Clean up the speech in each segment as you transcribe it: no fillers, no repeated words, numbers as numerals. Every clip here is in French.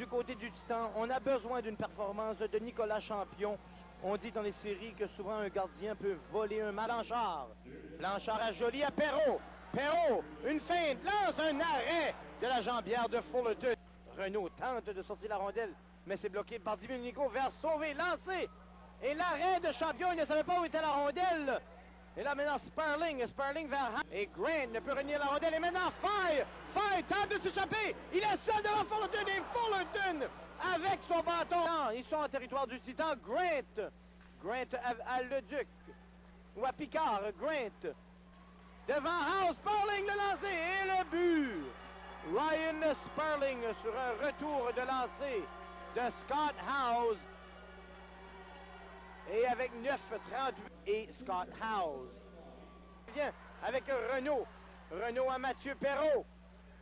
du côté du Titan, on a besoin d'une performance de Nicolas Champion. On dit dans les séries que souvent un gardien peut voler un Blanchard. Blanchard a Joly à Perrault. Perrault, une feinte, lance un arrêt de la jambière de Fullerton. Renaud tente de sortir la rondelle, mais c'est bloqué par Di Domenico vers sauver, lancer. Et l'arrêt de Champion, il ne savait pas où était la rondelle. Et là maintenant Sperling vers... Et Grant ne peut renier la rondelle. Et maintenant Faye tente de s'échapper. Il est seul devant Fullerton et Fullerton avec son bâton. Ils sont en territoire du Titan. Grant à Leduc. Ou à Picard. Grant. Devant House. Sperling le lancer. Et le but. Ryan Sperling sur un retour de lancer de Scott House. Et avec 9-38 et Scott House. Vient avec Renaud. Renaud à Mathieu Perrault.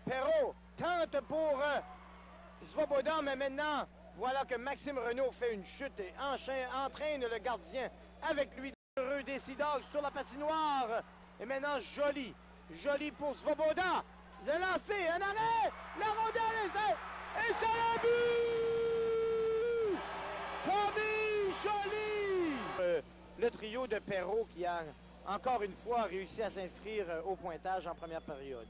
Perrault tente pour Svoboda, mais maintenant, voilà que Maxime Renaud fait une chute et entraîne le gardien avec lui. Heureux des Sea Dogs sur la patinoire. Et maintenant, Joly. Joly pour Svoboda. Le lancer, un arrêt. La rondelle et c'est le but! Tommy Joly! Le trio de Perrault qui a encore une fois réussi à s'inscrire au pointage en première période.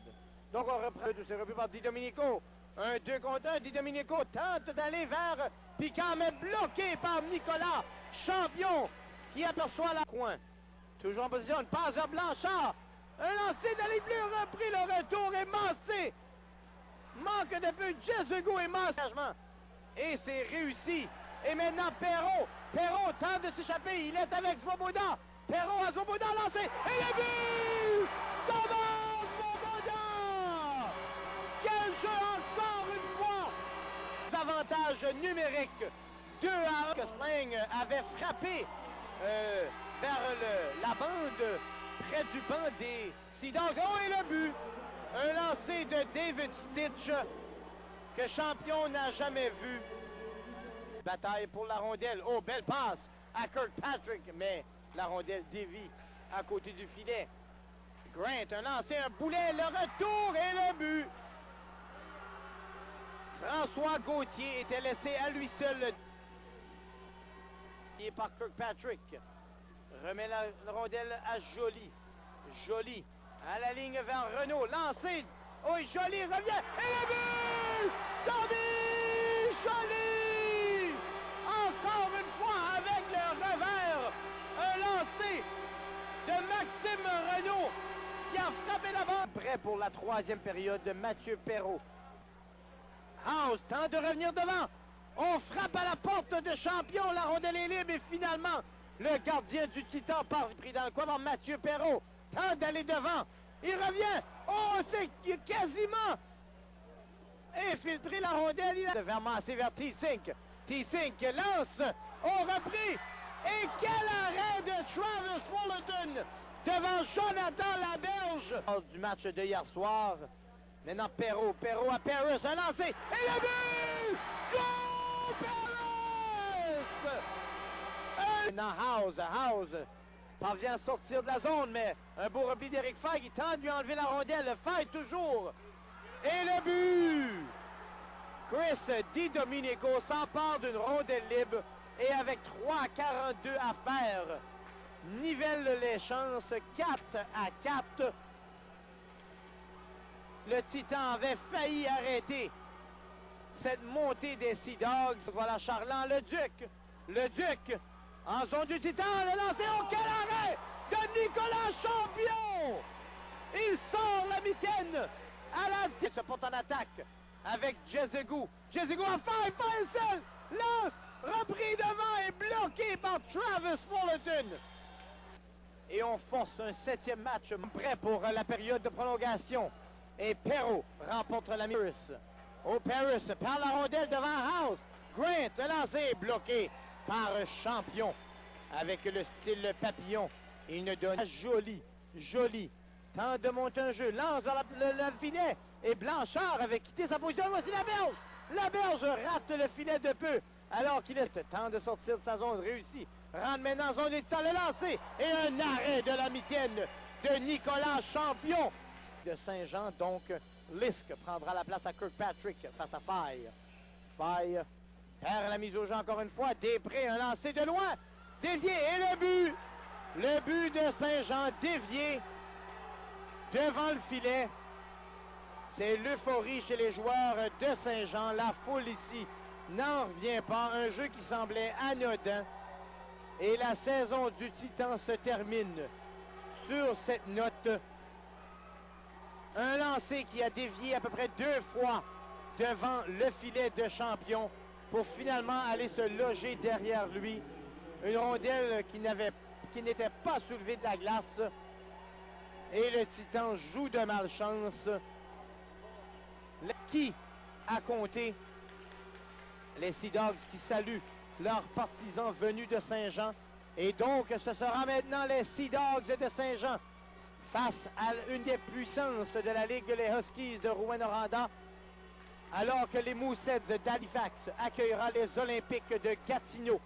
Donc on reprend tous ces rebuts par Di Domenico. Un 2 contre 1. Di Domenico tente d'aller vers Picard, mais bloqué par Nicolas Champion qui aperçoit la coin. Toujours en position, une passe vers Blanchard. Un lancer de la bleue repris, le retour est massé. Manque de peu, Jézegou est massé. Et c'est réussi. Et maintenant Perrault. Perrault tente de s'échapper. Il est avec Svoboda. Perrault à Svoboda lancé. Et le but! Thomas Svoboda! Quel jeu encore une fois! Avantage numérique. 2-1 que Sling avait frappé vers la bande près du banc des Sea Dogs. Oh, et le but! Un lancer de David Stitch que Champion n'a jamais vu. Bataille pour la rondelle. Oh, belle passe à Kirkpatrick, mais la rondelle dévie à côté du filet. Grant, un lancer, un boulet, le retour et le but. François Gauthier était laissé à lui seul. Par Kirkpatrick. Remet la rondelle à Joly. Joly à la ligne vers Renaud. Lancé. Oh, Joly revient. Et le but! Tommy Joly! Encore une fois avec le revers. Un lancer de Maxime Renaud qui a frappé la balle. Prêt pour la troisième période de Mathieu Perrault. House tente de revenir devant. On frappe à la porte de Champion. La rondelle est libre et finalement, le gardien du Titan part pris dans le coin par Mathieu Perrault. Tente d'aller devant. Il revient. Oh, c'est quasiment infiltré la rondelle. Il a vers massé vers T-Sync. T-Sync lance. On repris. Et quel arrêt de Travis Fullerton devant Jonathan Laberge. Du match de hier soir. Maintenant Perrault. Perrault à Paris. Un lancé. Et le but! Go Paris! Maintenant House parvient à sortir de la zone, mais un beau repli d'Éric Faye qui tente de lui enlever la rondelle. Faye toujours. Et le but! Chris Di Domenico s'empare d'une rondelle libre et avec 3,42 à faire, nivelle les chances 4-4. Le Titan avait failli arrêter cette montée des Sea Dogs. Voilà Charland, le Duc en zone du Titan, le lancer. Oh, quel arrêt de Nicolas Champion! Il sort la mitaine à la... se porte en attaque avec Jézegou. Jézegou en Faye, pas un seul. Lance, repris devant et bloqué par Travis Fullerton. Et on force un 7e match prêt pour la période de prolongation. Et Perrault remporte la Paris. Oh, Paris par la rondelle devant House. Grant, le lancer bloqué par Champion avec le style papillon. Il ne donne à Joly. Tente de monter un jeu, lance vers le filet. Et Blanchard avait quitté sa position. Voici Laberge. Laberge rate le filet de peu. Alors qu'il est temps de sortir de sa zone réussie. Rentre maintenant en zone et le lancer. Et un arrêt de la mitaine de Nicolas Champion. De Saint-Jean, donc Lisk prendra la place à Kirkpatrick face à Faye. faille. Perd la mise au jeu encore une fois. Després, un lancer de loin. Dévié et le but. Le but de Saint-Jean dévié devant le filet. C'est l'euphorie chez les joueurs de Saint-Jean. La foule ici n'en revient pas. Un jeu qui semblait anodin. Et la saison du Titan se termine sur cette note. Un lancer qui a dévié à peu près 2 fois devant le filet de Champion pour finalement aller se loger derrière lui. Une rondelle qui n'était pas soulevée de la glace. Et le Titan joue de malchance. Qui a compté les Sea Dogs qui saluent leurs partisans venus de Saint-Jean. Et donc, ce sera maintenant les Sea Dogs de Saint-Jean face à une des puissances de la Ligue, les Huskies de Rouyn-Noranda, alors que les Mooseheads d'Halifax accueillera les Olympiques de Gatineau.